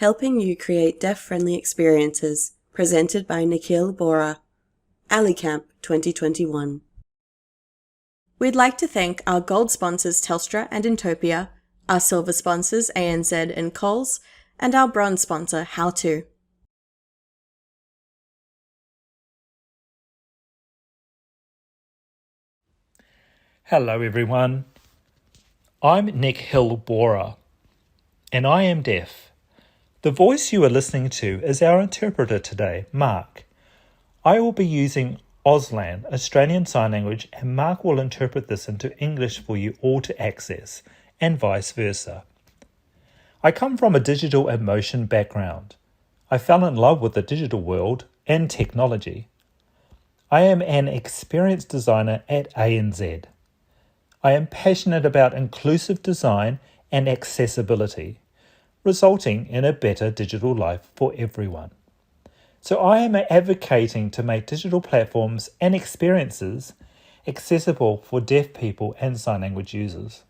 helping you create deaf-friendly experiences, presented by Nikhil Bora, AliCamp 2021. We'd like to thank our gold sponsors Telstra and Intopia, our silver sponsors ANZ and Coles, and our bronze sponsor How2. Hello everyone, I'm Nikhil Bora, and I am deaf. The voice you are listening to is our interpreter today, Mark. I will be using Auslan, Australian Sign Language, and Mark will interpret this into English for you all to access, and vice versa. I come from a digital and motion background. I fell in love with the digital world and technology. I am an experienced designer at ANZ. I am passionate about inclusive design and accessibility, resulting in a better digital life for everyone. So I am advocating to make digital platforms and experiences accessible for deaf people and sign language users.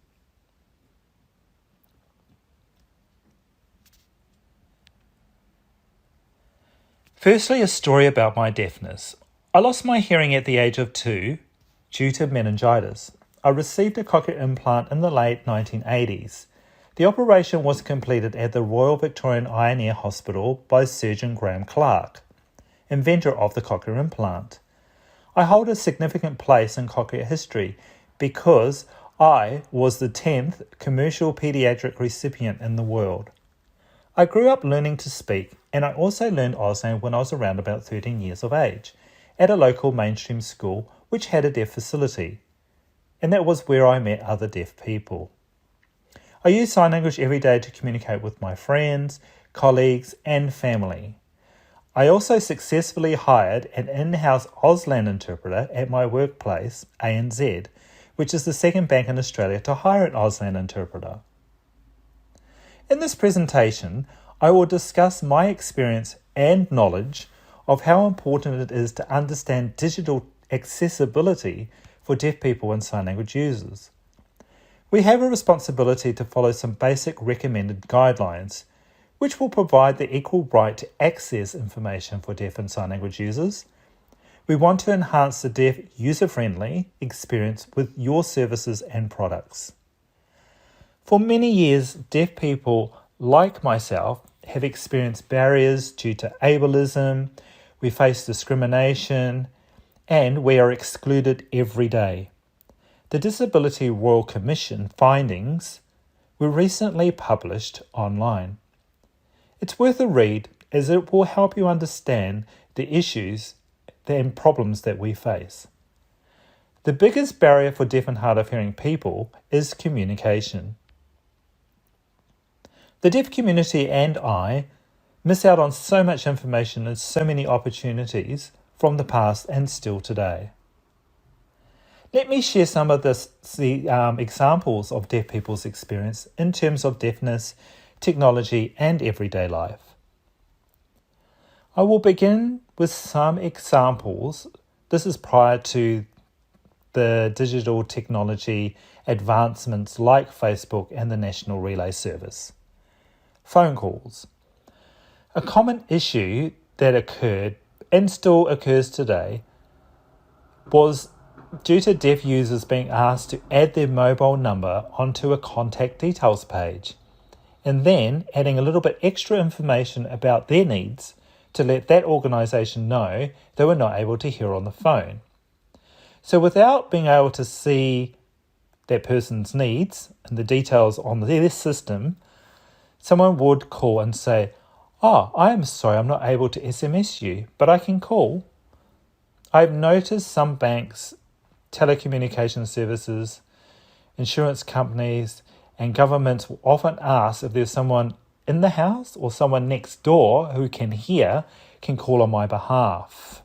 Firstly, a story about my deafness. I lost my hearing at the age of 2 due to meningitis. I received a cochlear implant in the late 1980s. The operation was completed at the Royal Victorian Eye and Ear Hospital by surgeon Graham Clark, inventor of the cochlear implant. I hold a significant place in cochlear history because I was the 10th commercial paediatric recipient in the world. I grew up learning to speak, and I also learned Auslan when I was around about 13 years of age at a local mainstream school which had a deaf facility. And that was where I met other deaf people. I use sign language every day to communicate with my friends, colleagues, and family. I also successfully hired an in-house Auslan interpreter at my workplace, ANZ, which is the second bank in Australia to hire an Auslan interpreter. In this presentation, I will discuss my experience and knowledge of how important it is to understand digital accessibility for deaf people and sign language users. We have a responsibility to follow some basic recommended guidelines, which will provide the equal right to access information for deaf and sign language users. We want to enhance the deaf user-friendly experience with your services and products. For many years, deaf people, like myself, have experienced barriers due to ableism, we face discrimination, and we are excluded every day. The Disability Royal Commission findings were recently published online. It's worth a read as it will help you understand the issues and problems that we face. The biggest barrier for deaf and hard of hearing people is communication. The deaf community and I miss out on so much information and so many opportunities from the past and still today. Let me share some of the examples of deaf people's experience in terms of deafness, technology, and everyday life. I will begin with some examples. This is prior to the digital technology advancements like Facebook and the National Relay Service. Phone calls. A common issue that occurred and still occurs today was due to deaf users being asked to add their mobile number onto a contact details page and then adding a little bit extra information about their needs to let that organisation know they were not able to hear on the phone. So without being able to see that person's needs and the details on their system, someone would call and say, "Oh, I am sorry, I'm not able to SMS you, but I can call." I've noticed some banks, telecommunication services, insurance companies, and governments will often ask if there's someone in the house or someone next door who can hear, can call on my behalf.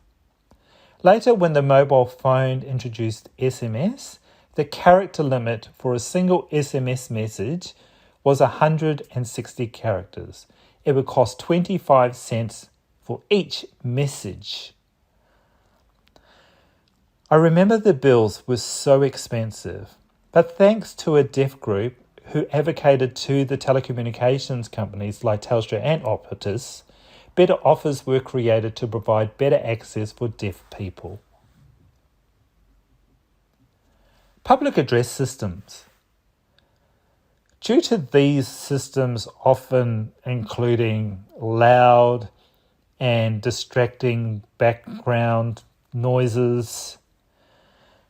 Later, when the mobile phone introduced SMS, the character limit for a single SMS message was 160 characters. It would cost 25 cents for each message. I remember the bills were so expensive, but thanks to a deaf group who advocated to the telecommunications companies like Telstra and Optus, better offers were created to provide better access for deaf people. Public address systems. Due to these systems often including loud and distracting background noises,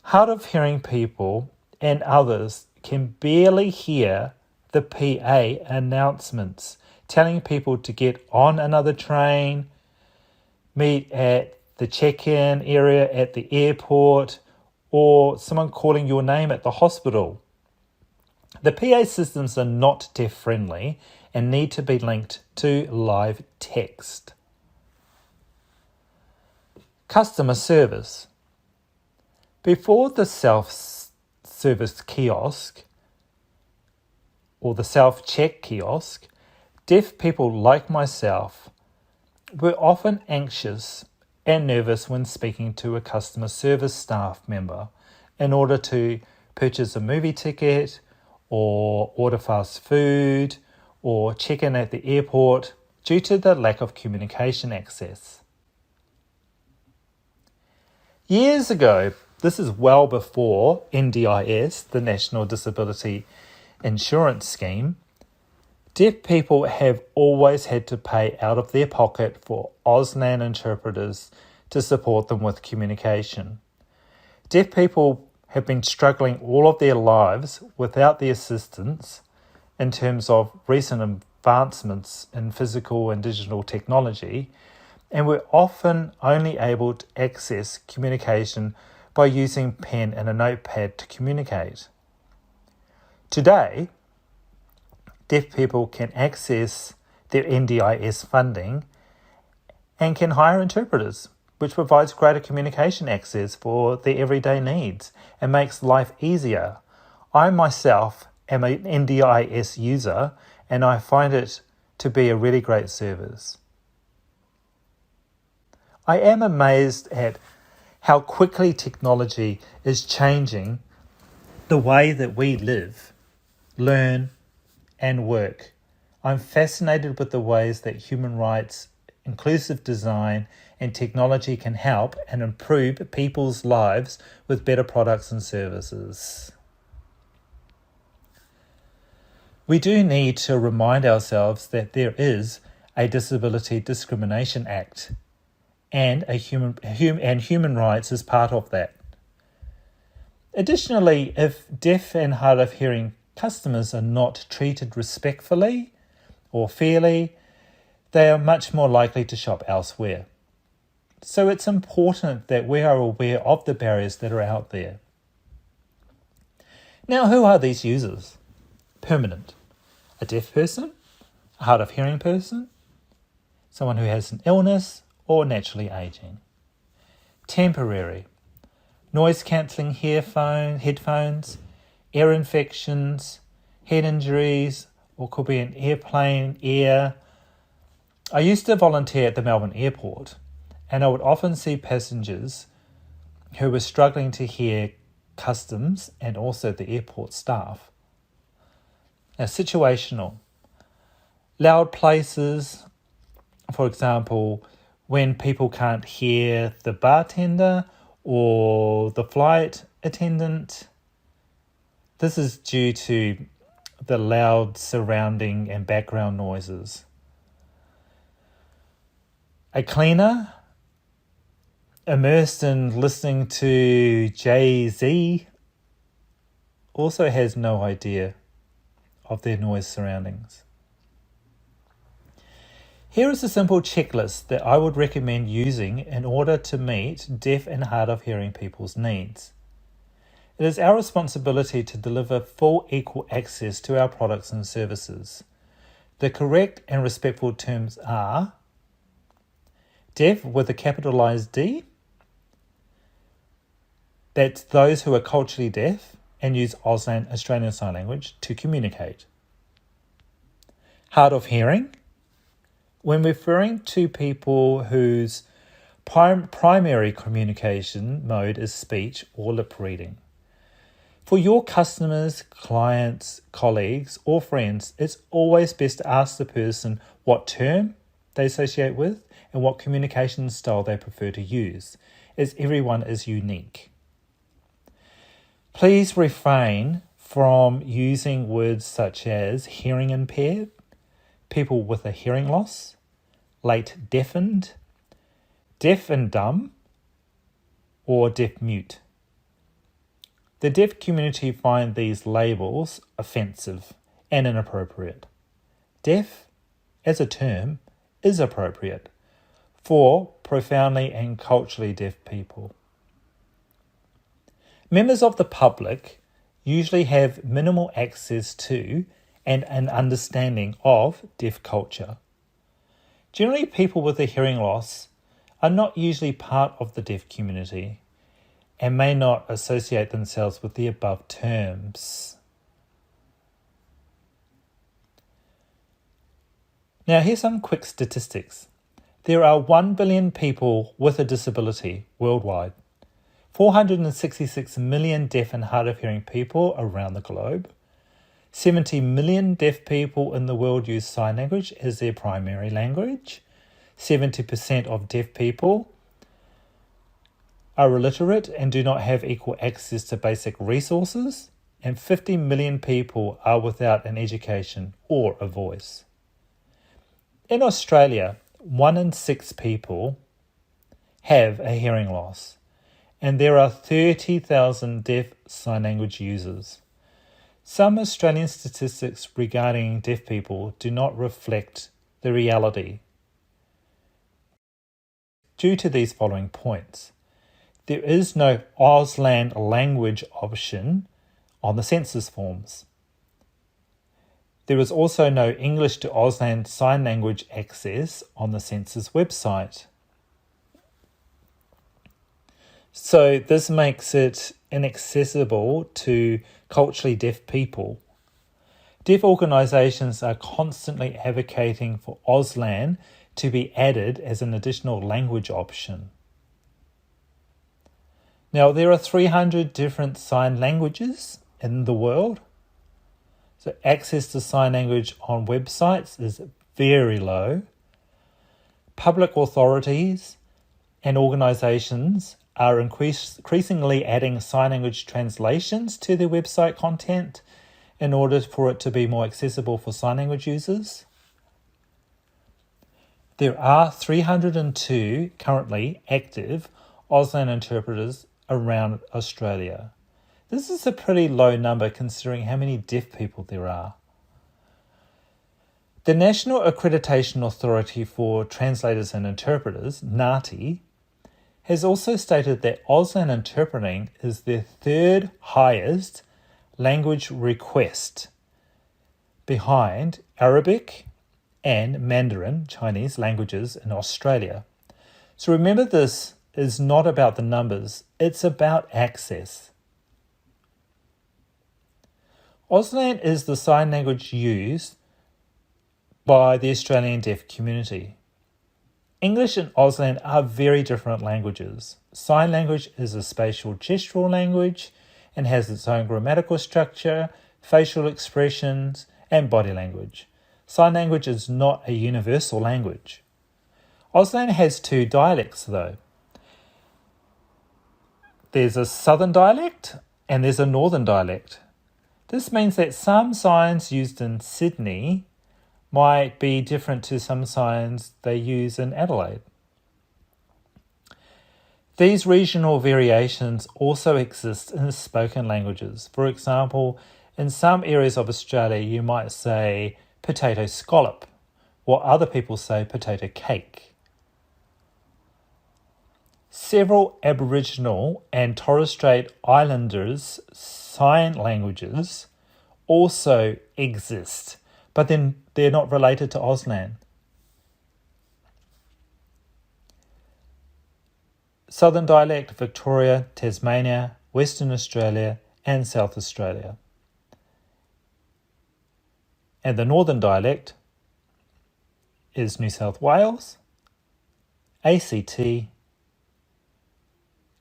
hard of hearing people and others can barely hear the PA announcements telling people to get on another train, meet at the check-in area at the airport, or someone calling your name at the hospital. The PA systems are not deaf-friendly and need to be linked to live text. Customer service. Before the self-service kiosk or the self-check kiosk, deaf people like myself were often anxious and nervous when speaking to a customer service staff member in order to purchase a movie ticket or order fast food or check in at the airport due to the lack of communication access. Years ago, this is well before NDIS, the National Disability Insurance Scheme, deaf people have always had to pay out of their pocket for Auslan interpreters to support them with communication. Deaf people have been struggling all of their lives without the assistance in terms of recent advancements in physical and digital technology, and were often only able to access communication by using pen and a notepad to communicate. Today, deaf people can access their NDIS funding and can hire interpreters, which provides greater communication access for their everyday needs and makes life easier. I myself am an NDIS user and I find it to be a really great service. I am amazed at how quickly technology is changing the way that we live, learn, and work. I'm fascinated with the ways that human rights, inclusive design, and technology can help and improve people's lives with better products and services. We do need to remind ourselves that there is a Disability Discrimination Act and human rights is part of that. Additionally, if deaf and hard of hearing customers are not treated respectfully or fairly, they are much more likely to shop elsewhere. So it's important that we are aware of the barriers that are out there. Now, who are these users? Permanent. A deaf person, a hard of hearing person, someone who has an illness or naturally aging. Temporary. Noise cancelling headphones, ear infections, head injuries, or could be an airplane ear. I used to volunteer at the Melbourne airport, and I would often see passengers who were struggling to hear customs and also the airport staff. Now, situational. Loud places, for example, when people can't hear the bartender or the flight attendant. This is due to the loud surrounding and background noises. A cleaner immersed in listening to Jay-Z also has no idea of their noise surroundings. Here is a simple checklist that I would recommend using in order to meet deaf and hard of hearing people's needs. It is our responsibility to deliver full equal access to our products and services. The correct and respectful terms are deaf with a capitalised D, that's those who are culturally deaf and use Auslan Australian Sign Language to communicate. Hard of hearing, when referring to people whose primary communication mode is speech or lip reading. For your customers, clients, colleagues, or friends, it's always best to ask the person what term they associate with and what communication style they prefer to use, as everyone is unique. Please refrain from using words such as hearing impaired, people with a hearing loss, late deafened, deaf and dumb, or deaf-mute. The deaf community find these labels offensive and inappropriate. Deaf, as a term, is appropriate for profoundly and culturally deaf people. Members of the public usually have minimal access to and an understanding of deaf culture. Generally, people with a hearing loss are not usually part of the deaf community and may not associate themselves with the above terms. Now, here's some quick statistics. There are 1 billion people with a disability worldwide, 466 million deaf and hard of hearing people around the globe, 70 million deaf people in the world use sign language as their primary language, 70% of deaf people are illiterate and do not have equal access to basic resources, and 50 million people are without an education or a voice. In Australia, 1 in 6 people have a hearing loss, and there are 30,000 deaf sign language users. Some Australian statistics regarding deaf people do not reflect the reality. Due to these following points, there is no Auslan language option on the census forms. There is also no English to Auslan Sign Language access on the census website. So this makes it inaccessible to culturally deaf people. Deaf organisations are constantly advocating for Auslan to be added as an additional language option. Now, there are 300 different sign languages in the world. So access to sign language on websites is very low. Public authorities and organisations are increasingly adding sign language translations to their website content in order for it to be more accessible for sign language users. There are 302 currently active Auslan interpreters around Australia. This is a pretty low number considering how many deaf people there are. The National Accreditation Authority for Translators and Interpreters, NAATI, has also stated that Auslan interpreting is the third highest language request behind Arabic and Mandarin, Chinese languages in Australia. So remember, this is not about the numbers, it's about access. Auslan is the sign language used by the Australian deaf community. English and Auslan are very different languages. Sign language is a spatial gestural language and has its own grammatical structure, facial expressions, and body language. Sign language is not a universal language. Auslan has 2 dialects though. There's a southern dialect and there's a northern dialect. This means that some signs used in Sydney might be different to some signs they use in Adelaide. These regional variations also exist in spoken languages. For example, in some areas of Australia you might say potato scallop, while other people say potato cake. Several Aboriginal and Torres Strait Islanders sign languages also exist, but then they're not related to Auslan. Southern dialect, Victoria, Tasmania, Western Australia, and South Australia. And the northern dialect is New South Wales, ACT,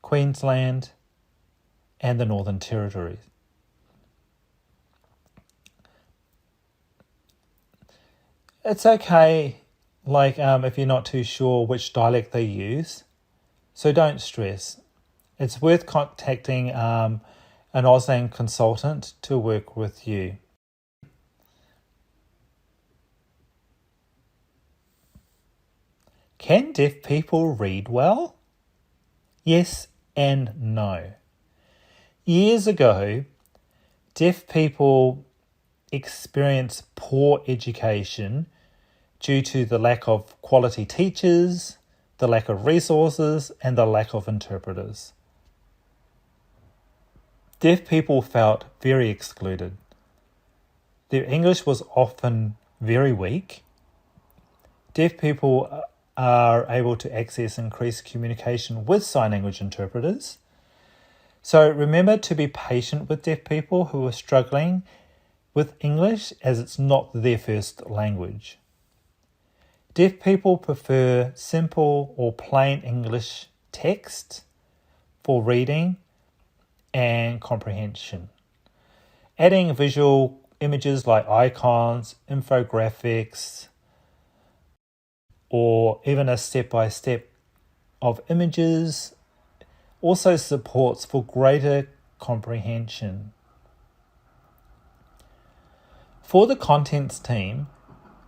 Queensland, and the Northern Territory. It's okay, if you're not too sure which dialect they use, so don't stress. It's worth contacting an Auslan consultant to work with you. Can deaf people read well? Yes and no. Years ago, deaf people experienced poor education due to the lack of quality teachers, the lack of resources, and the lack of interpreters. Deaf people felt very excluded. Their English was often very weak. Deaf people are able to access increased communication with sign language interpreters. So remember to be patient with deaf people who are struggling with English, as it's not their first language. Deaf people prefer simple or plain English text for reading and comprehension. Adding visual images like icons, infographics, or even a step-by-step of images also supports for greater comprehension. For the contents team,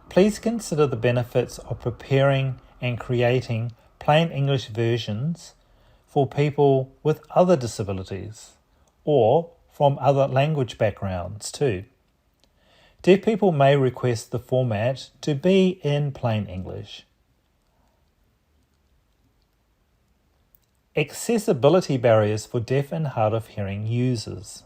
please consider the benefits of preparing and creating plain English versions for people with other disabilities or from other language backgrounds too. Deaf people may request the format to be in plain English. Accessibility barriers for deaf and hard of hearing users.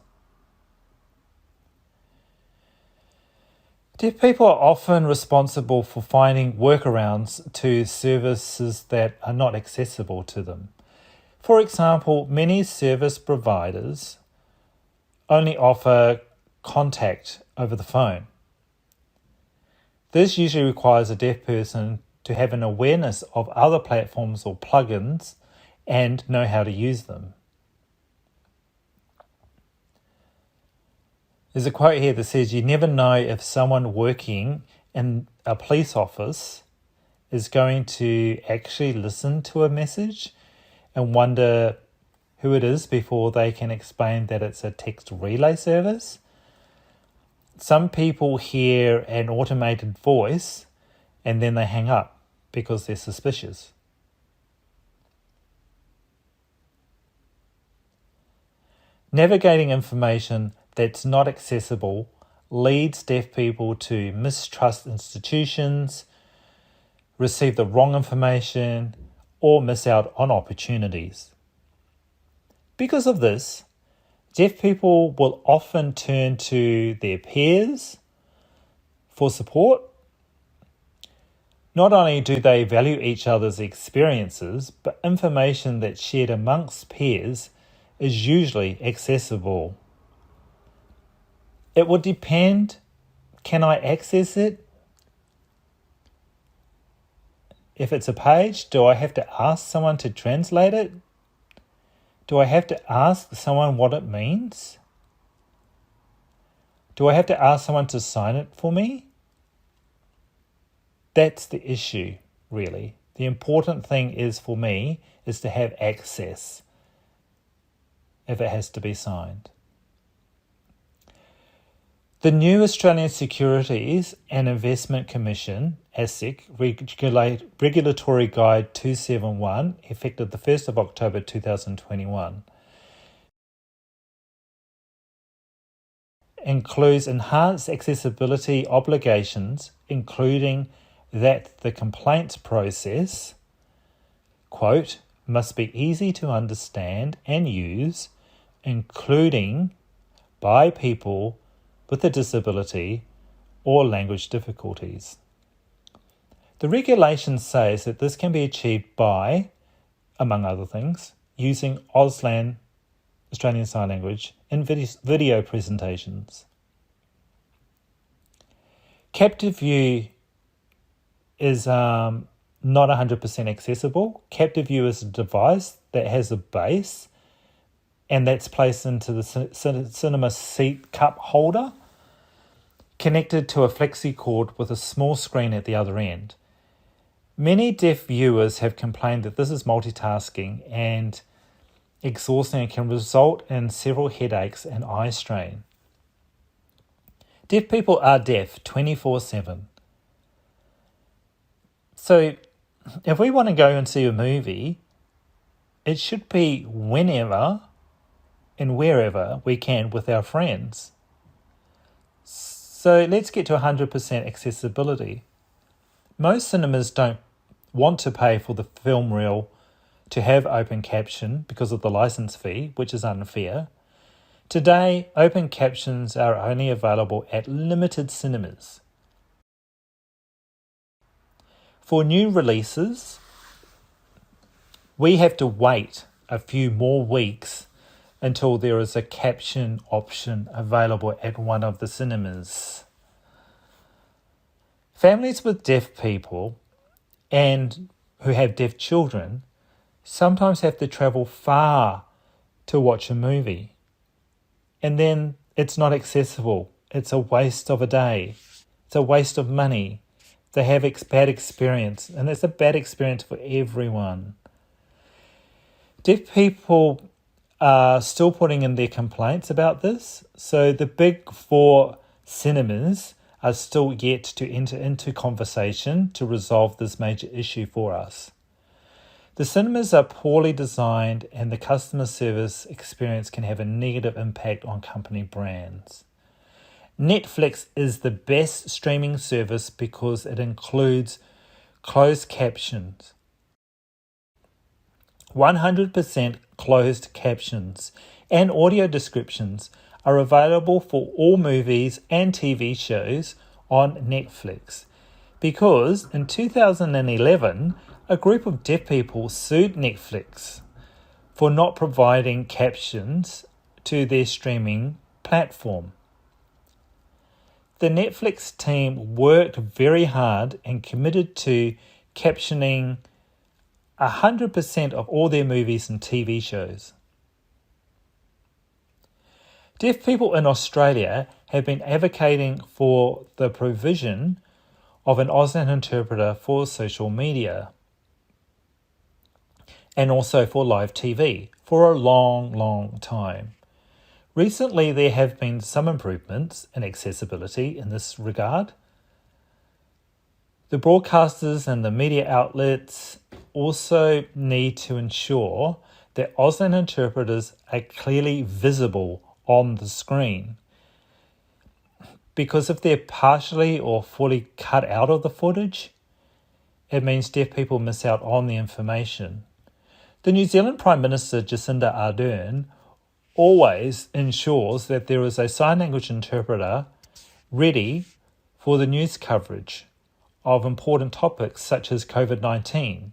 Deaf people are often responsible for finding workarounds to services that are not accessible to them. For example, many service providers only offer contact over the phone. This usually requires a deaf person to have an awareness of other platforms or plugins and know how to use them. There's a quote here that says, "You never know if someone working in a police office is going to actually listen to a message and wonder who it is before they can explain that it's a text relay service." Some people hear an automated voice and then they hang up because they're suspicious. Navigating information that's not accessible leads deaf people to mistrust institutions, receive the wrong information, or miss out on opportunities. Because of this, deaf people will often turn to their peers for support. Not only do they value each other's experiences, but information that's shared amongst peers is usually accessible. It would depend, can I access it? If it's a page, do I have to ask someone to translate it? Do I have to ask someone what it means? Do I have to ask someone to sign it for me? That's the issue, really. The important thing is, for me, is to have access if it has to be signed. The new Australian Securities and Investment Commission, ASIC, Regulatory Guide 271, effective the 1st of October 2021, includes enhanced accessibility obligations, including that the complaints process, quote, must be easy to understand and use, including by people with a disability or language difficulties. The regulation says that this can be achieved by, among other things, using Auslan, Australian Sign Language, in video presentations. Captive View is not 100% accessible. Captive View is a device that has a base and that's placed into the cinema seat cup holder. connected to a flexi cord with a small screen at the other end. Many deaf viewers have complained that this is multitasking and exhausting and can result in several headaches and eye strain. Deaf people are deaf 24/7. So if we want to go and see a movie, it should be whenever and wherever we can with our friends. So let's get to 100% accessibility. Most cinemas don't want to pay for the film reel to have open caption because of the license fee, which is unfair. Today, open captions are only available at limited cinemas. For new releases, we have to wait a few more weeks until there is a caption option available at one of the cinemas. Families with deaf people and who have deaf children sometimes have to travel far to watch a movie. And then it's not accessible. It's a waste of a day. It's a waste of money. They have bad experience, and it's a bad experience for everyone. Deaf people are still putting in their complaints about this, so the big four cinemas are still yet to enter into conversation to resolve this major issue for us. The cinemas are poorly designed, and the customer service experience can have a negative impact on company brands. Netflix is the best streaming service because it includes closed captions. 100% closed captions and audio descriptions are available for all movies and TV shows on Netflix, because in 2011, a group of deaf people sued Netflix for not providing captions to their streaming platform. The Netflix team worked very hard and committed to captioning 100% of all their movies and TV shows. Deaf people in Australia have been advocating for the provision of an Auslan interpreter for social media and also for live TV for a long time. Recently, there have been some improvements in accessibility in this regard. The broadcasters and the media outlets also need to ensure that Auslan interpreters are clearly visible on the screen, because if they're partially or fully cut out of the footage, it means deaf people miss out on the information. The New Zealand Prime Minister Jacinda Ardern always ensures that there is a sign language interpreter ready for the news coverage of important topics such as COVID-19,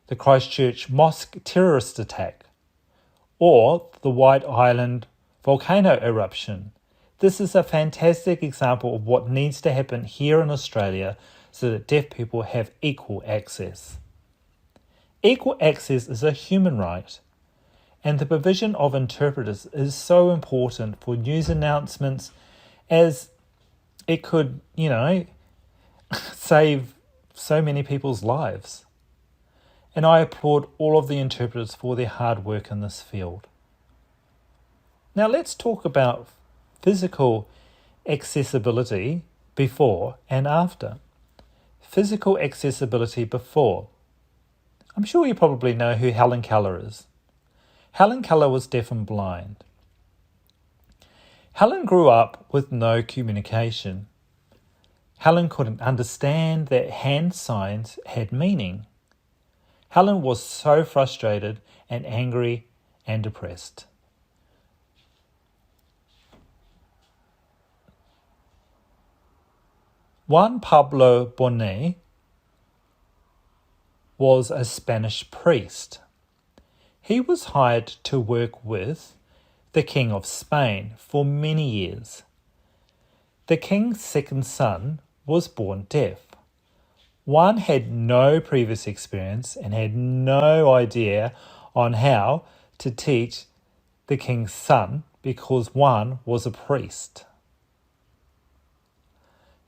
the Christchurch mosque terrorist attack, or the White Island volcano eruption. This is a fantastic example of what needs to happen here in Australia so that deaf people have equal access. Equal access is a human right, and the provision of interpreters is so important for news announcements, as it could, save so many people's lives. And I applaud all of the interpreters for their hard work in this field. Now let's talk about physical accessibility before and after. Physical accessibility before. I'm sure you probably know who Helen Keller is. Helen Keller was deaf and blind. Helen grew up with no communication. Helen couldn't understand that hand signs had meaning. Helen was so frustrated and angry and depressed. Juan Pablo Bonet was a Spanish priest. He was hired to work with the King of Spain for many years. The king's second son was born deaf. Juan had no previous experience and had no idea on how to teach the king's son because Juan was a priest.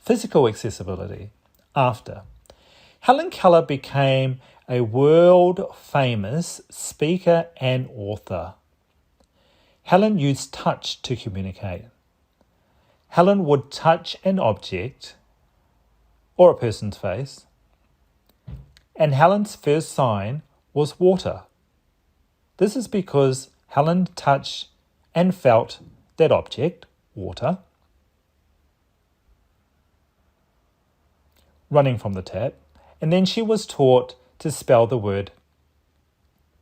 Physical accessibility. After. Helen Keller became a world-famous speaker and author. Helen used touch to communicate. Helen would touch an object or a person's face, and Helen's first sign was water. This is because Helen touched and felt that object, water, running from the tap, and then she was taught to spell the word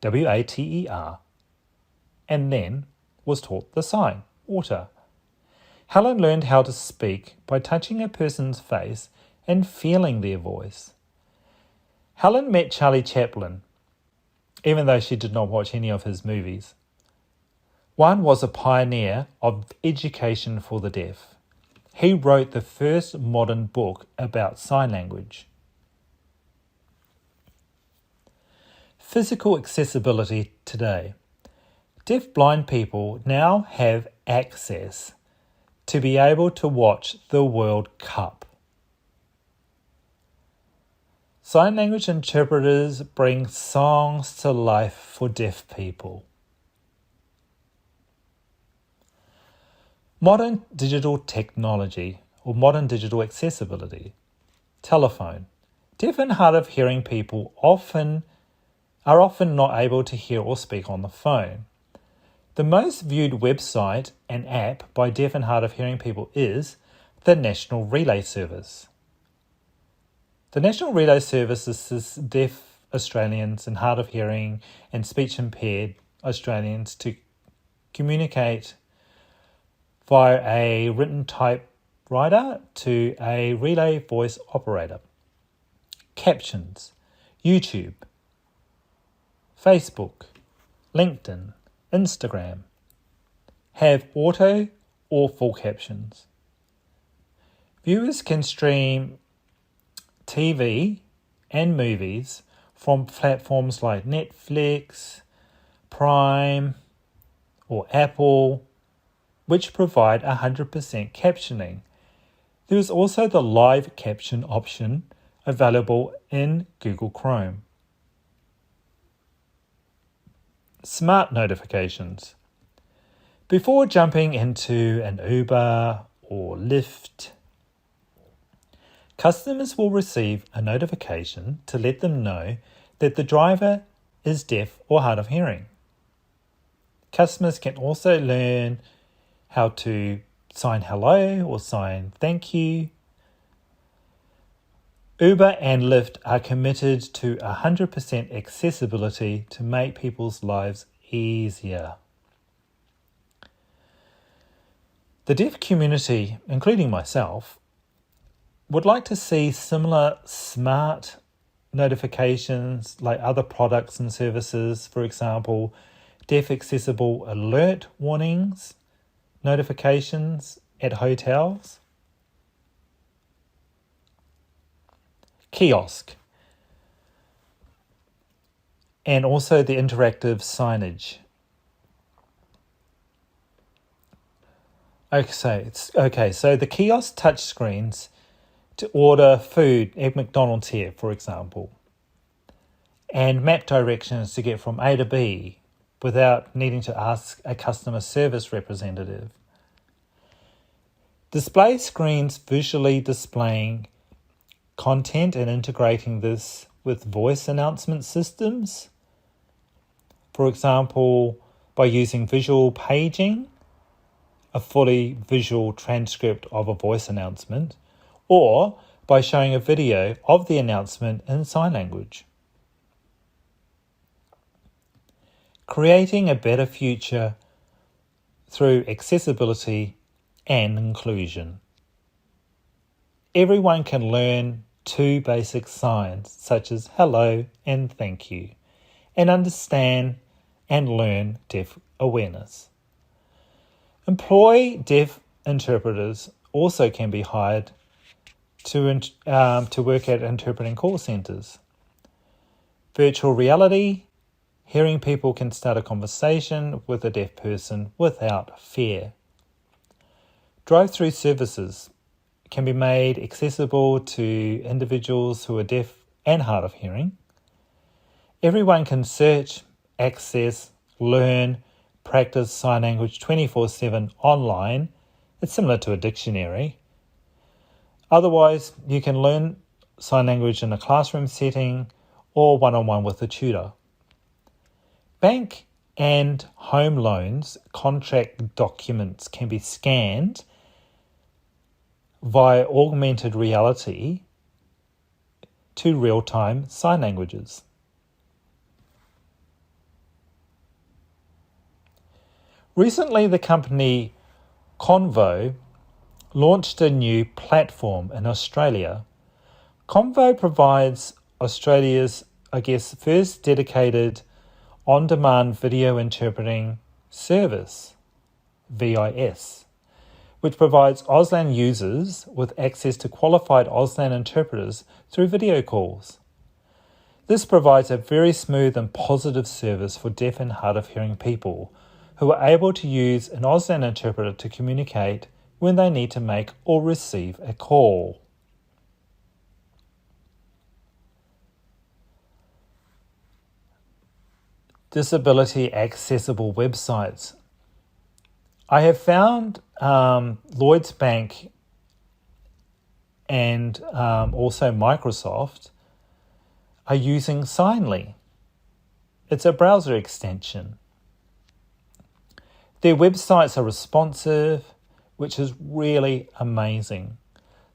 W-A-T-E-R, and then was taught the sign, water. Helen learned how to speak by touching a person's face and feeling their voice. Helen met Charlie Chaplin, even though she did not watch any of his movies. One was a pioneer of education for the deaf. He wrote the first modern book about sign language. Physical accessibility today. Deaf-blind people now have access to be able to watch the World Cup. Sign language interpreters bring songs to life for deaf people. Modern digital technology or modern digital accessibility. Telephone. Deaf and hard of hearing people are often not able to hear or speak on the phone. The most viewed website and app by deaf and hard of hearing people is the National Relay Service. The National Relay Service assists deaf Australians and hard of hearing and speech impaired Australians to communicate via a written typewriter to a relay voice operator. Captions. YouTube, Facebook, LinkedIn, Instagram have auto or full captions. Viewers can stream TV and movies from platforms like Netflix, Prime, or Apple, which provide 100% captioning. There is also the live caption option available in Google Chrome. Smart notifications. Before jumping into an Uber or Lyft, customers will receive a notification to let them know that the driver is deaf or hard of hearing. Customers can also learn how to sign hello or sign thank you. Uber and Lyft are committed to 100% accessibility to make people's lives easier. The deaf community, including myself, would like to see similar smart notifications like other products and services, for example, deaf accessible alert warnings, notifications at hotels. Kiosk. And also the interactive signage. Okay, so the kiosk touchscreens to order food at McDonald's here, for example, and map directions to get from A to B without needing to ask a customer service representative. Display screens visually displaying content and integrating this with voice announcement systems. For example, by using visual paging, a fully visual transcript of a voice announcement, or by showing a video of the announcement in sign language. Creating a better future through accessibility and inclusion. Everyone can learn 2 basic signs such as hello and thank you, and understand and learn deaf awareness. Employ deaf interpreters also can be hired to work at interpreting call centres. Virtual reality, hearing people can start a conversation with a deaf person without fear. Drive-through services can be made accessible to individuals who are deaf and hard of hearing. Everyone can search, access, learn, practice sign language 24/7 online. It's similar to a dictionary. Otherwise, you can learn sign language in a classroom setting or one-on-one with a tutor. Bank and home loans contract documents can be scanned via augmented reality to real-time sign languages. Recently, the company Convo launched a new platform in Australia. Convo provides Australia's, first dedicated on-demand video interpreting service, VIS, which provides Auslan users with access to qualified Auslan interpreters through video calls. This provides a very smooth and positive service for deaf and hard of hearing people who are able to use an Auslan interpreter to communicate when they need to make or receive a call. Disability accessible websites. I have found Lloyds Bank and also Microsoft are using Signly. It's a browser extension. Their websites are responsive, which is really amazing.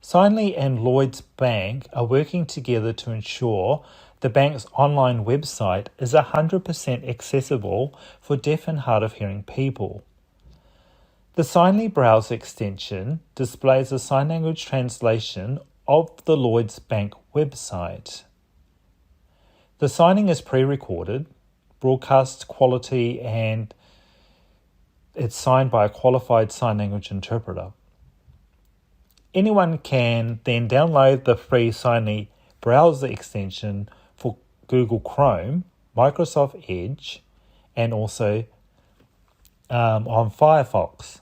Signly and Lloyds Bank are working together to ensure the bank's online website is 100% accessible for deaf and hard of hearing people. The Signly browser extension displays a sign language translation of the Lloyds Bank website. The signing is pre-recorded, broadcast quality, and it's signed by a qualified sign language interpreter. Anyone can then download the free Signly browser extension for Google Chrome, Microsoft Edge, and also on Firefox.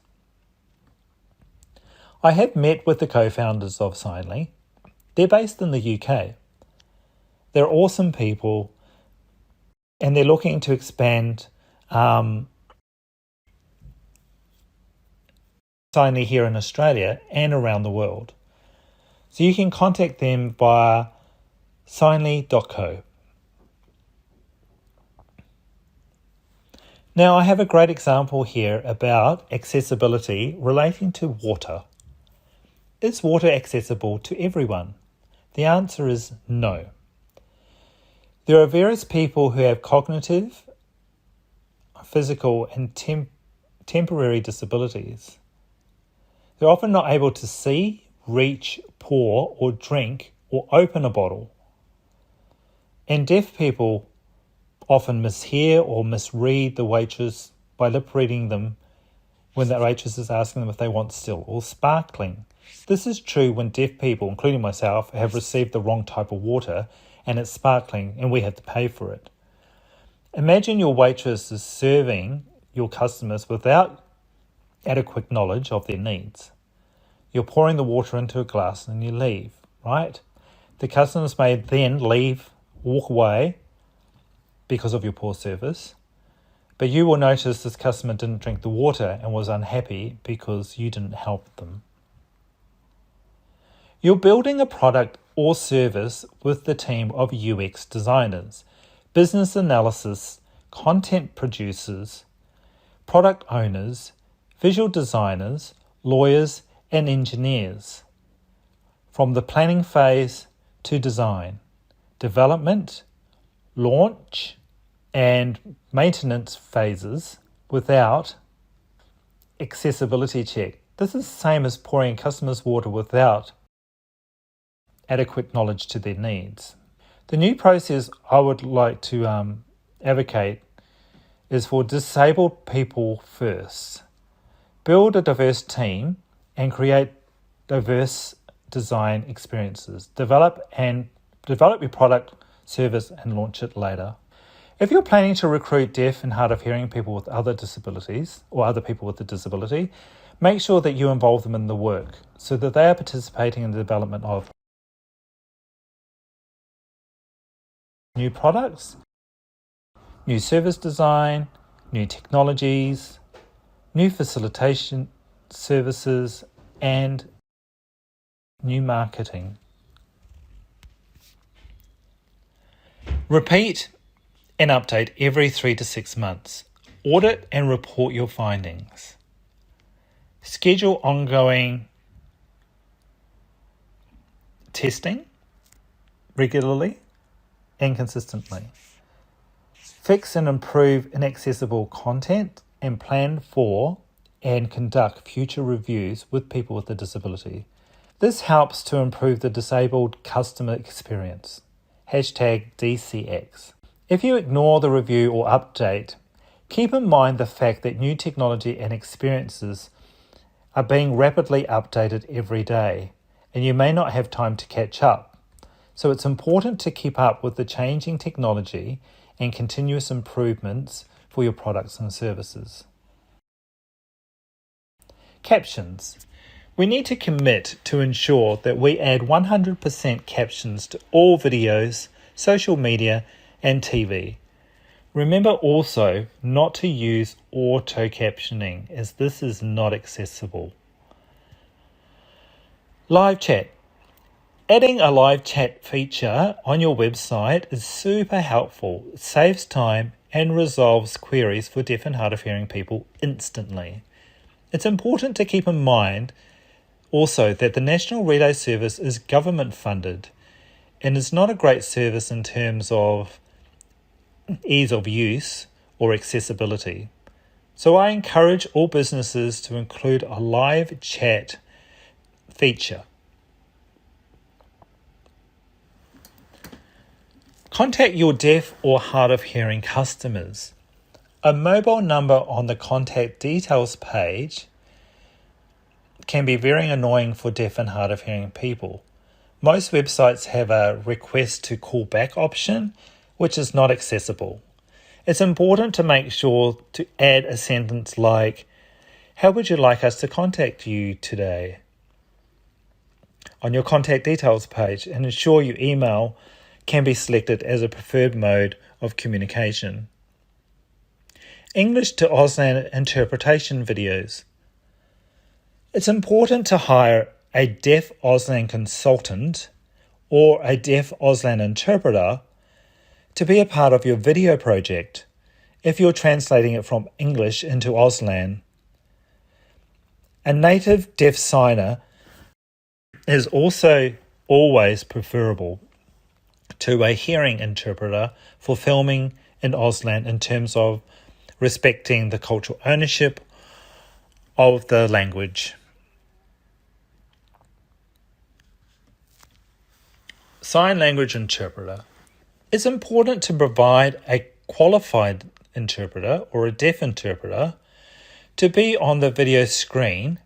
I have met with the co-founders of Signly. They're based in the UK. They're awesome people, and they're looking to expand Signly here in Australia and around the world. So you can contact them via signly.co. Now I have a great example here about accessibility relating to water. Is water accessible to everyone? The answer is no. There are various people who have cognitive, physical, and temporary disabilities. They're often not able to see, reach, pour, or drink, or open a bottle. And deaf people often mishear or misread the waitress by lip reading them when the waitress is asking them if they want still or sparkling. This is true when deaf people, including myself, have received the wrong type of water and it's sparkling and we have to pay for it. Imagine your waitress is serving your customers without adequate knowledge of their needs. You're pouring the water into a glass and you leave, right? The customers may then walk away because of your poor service, but you will notice this customer didn't drink the water and was unhappy because you didn't help them. You're building a product or service with the team of UX designers, business analysis, content producers, product owners, visual designers, lawyers, and engineers. From the planning phase to design, development, launch, and maintenance phases without accessibility check. This is the same as pouring customers water without adequate knowledge to their needs. The new process I would like to advocate is for disabled people first. Build a diverse team and create diverse design experiences. Develop your product, service, and launch it later. If you're planning to recruit deaf and hard of hearing people with other disabilities or other people with a disability, Make sure that you involve them in the work so that they are participating in the development of new products, new service design, new technologies, new facilitation services, and new marketing. Repeat and update every 3 to 6 months. Audit and report your findings. Schedule ongoing testing regularly and consistently. Fix and improve inaccessible content and plan for and conduct future reviews with people with a disability. This helps to improve the disabled customer experience. #DCX. If you ignore the review or update, keep in mind the fact that new technology and experiences are being rapidly updated every day, and you may not have time to catch up. So it's important to keep up with the changing technology and continuous improvements for your products and services. Captions. We need to commit to ensure that we add 100% captions to all videos, social media, and TV. Remember also not to use auto captioning, as this is not accessible. Live chat. Adding a live chat feature on your website is super helpful. It saves time and resolves queries for deaf and hard of hearing people instantly. It's important to keep in mind also that the National Relay Service is government funded and is not a great service in terms of ease of use or accessibility. So I encourage all businesses to include a live chat feature. Contact your deaf or hard of hearing customers. A mobile number on the contact details page can be very annoying for deaf and hard of hearing people. Most websites have a request to call back option, which is not accessible. It's important to make sure to add a sentence like, "How would you like us to contact you today?" on your contact details page, and ensure your email can be selected as a preferred mode of communication. English to Auslan interpretation videos. It's important to hire a deaf Auslan consultant or a deaf Auslan interpreter to be a part of your video project if you're translating it from English into Auslan. A native deaf signer is also always preferable to a hearing interpreter for filming in Auslan in terms of respecting the cultural ownership of the language. Sign language interpreter. It's important to provide a qualified interpreter or a deaf interpreter to be on the video screen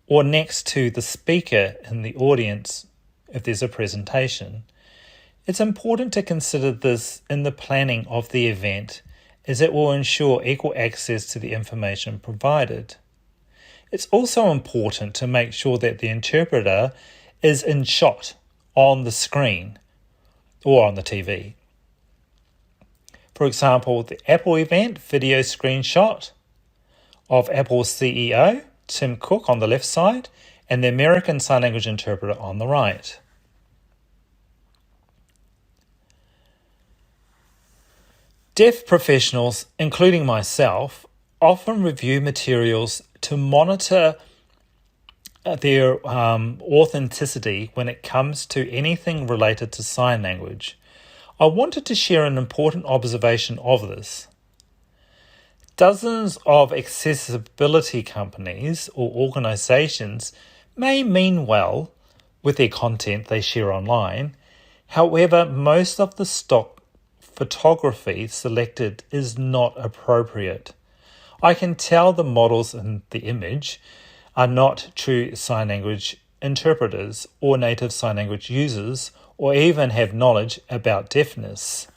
or next to the speaker in the audience if there's a presentation. It's important to consider this in the planning of the event, as it will ensure equal access to the information provided. It's also important to make sure that the interpreter is in shot on the screen or on the TV. For example, the Apple event video screenshot of Apple's CEO, Tim Cook, on the left side, and the American Sign Language interpreter on the right. Deaf professionals, including myself, often review materials to monitor their authenticity when it comes to anything related to sign language. I wanted to share an important observation of this. Dozens of accessibility companies or organisations may mean well with their content they share online. However, most of the stock photography selected is not appropriate. I can tell the models in the image are not true sign language interpreters or native sign language users, or even have knowledge about deafness.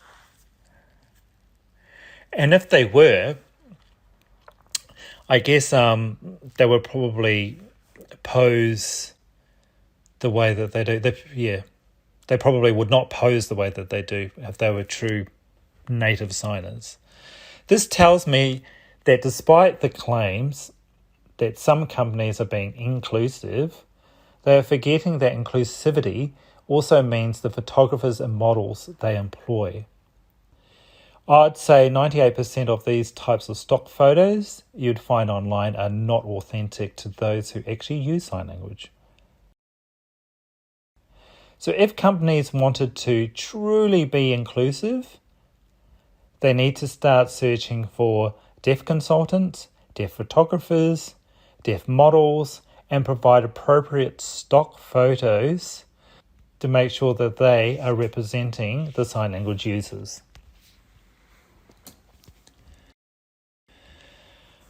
And if they were, I guess they would probably pose the way that they do. They probably would not pose the way that they do if they were true native signers. This tells me that despite the claims that some companies are being inclusive, they are forgetting that inclusivity also means the photographers and models they employ. I'd say 98% of these types of stock photos you'd find online are not authentic to those who actually use sign language. So if companies wanted to truly be inclusive, they need to start searching for deaf consultants, deaf photographers, deaf models, and provide appropriate stock photos to make sure that they are representing the sign language users.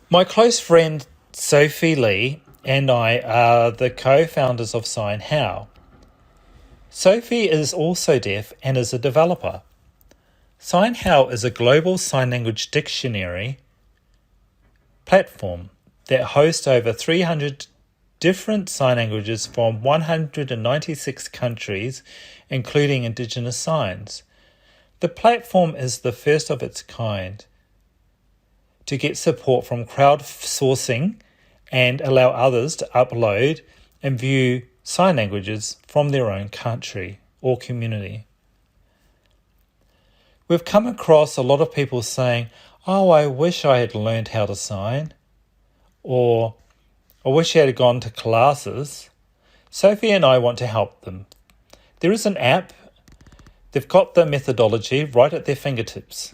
My close friend Sophie Lee and I are the co-founders of SignHow. Sophie is also deaf and is a developer. SignHow is a global sign language dictionary platform that hosts over 300 different sign languages from 196 countries, including Indigenous signs. The platform is the first of its kind to get support from crowdsourcing and allow others to upload and view sign languages from their own country or community. We've come across a lot of people saying, "Oh, I wish I had learned how to sign," or "I wish I had gone to classes." Sophie and I want to help them. There is an app. They've got the methodology right at their fingertips.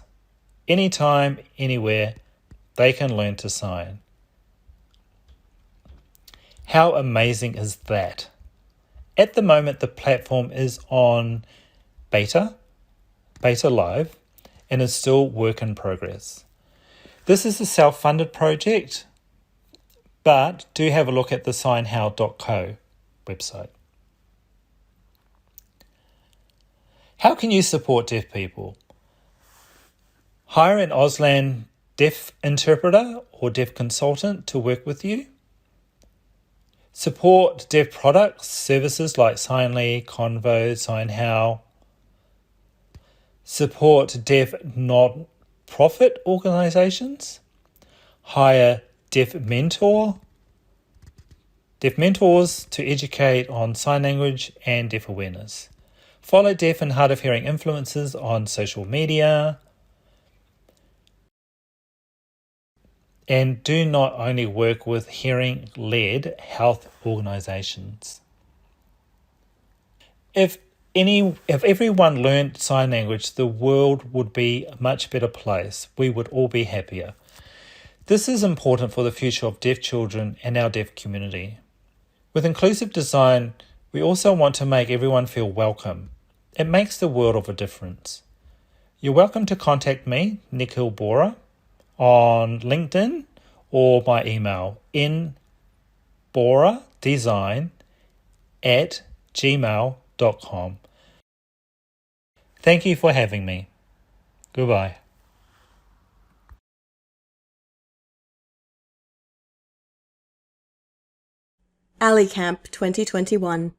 Anytime, anywhere, they can learn to sign. How amazing is that? At the moment, the platform is on beta live, and is still work in progress. This is a self-funded project, but do have a look at the signhow.co website. How can you support deaf people? Hire an Auslan deaf interpreter or deaf consultant to work with you. Support deaf products, services like Signly, Convo, SignHow. Support deaf non-profit organisations. Hire deaf mentors to educate on sign language and deaf awareness. Follow deaf and hard of hearing influencers on social media. And do not only work with hearing-led health organisations. If everyone learned sign language, the world would be a much better place. We would all be happier. This is important for the future of deaf children and our deaf community. With inclusive design, we also want to make everyone feel welcome. It makes the world of a difference. You're welcome to contact me, Nikhil Bora, on LinkedIn or by email nboradesign@gmail.com. Thank you for having me. Goodbye. AliCamp 2021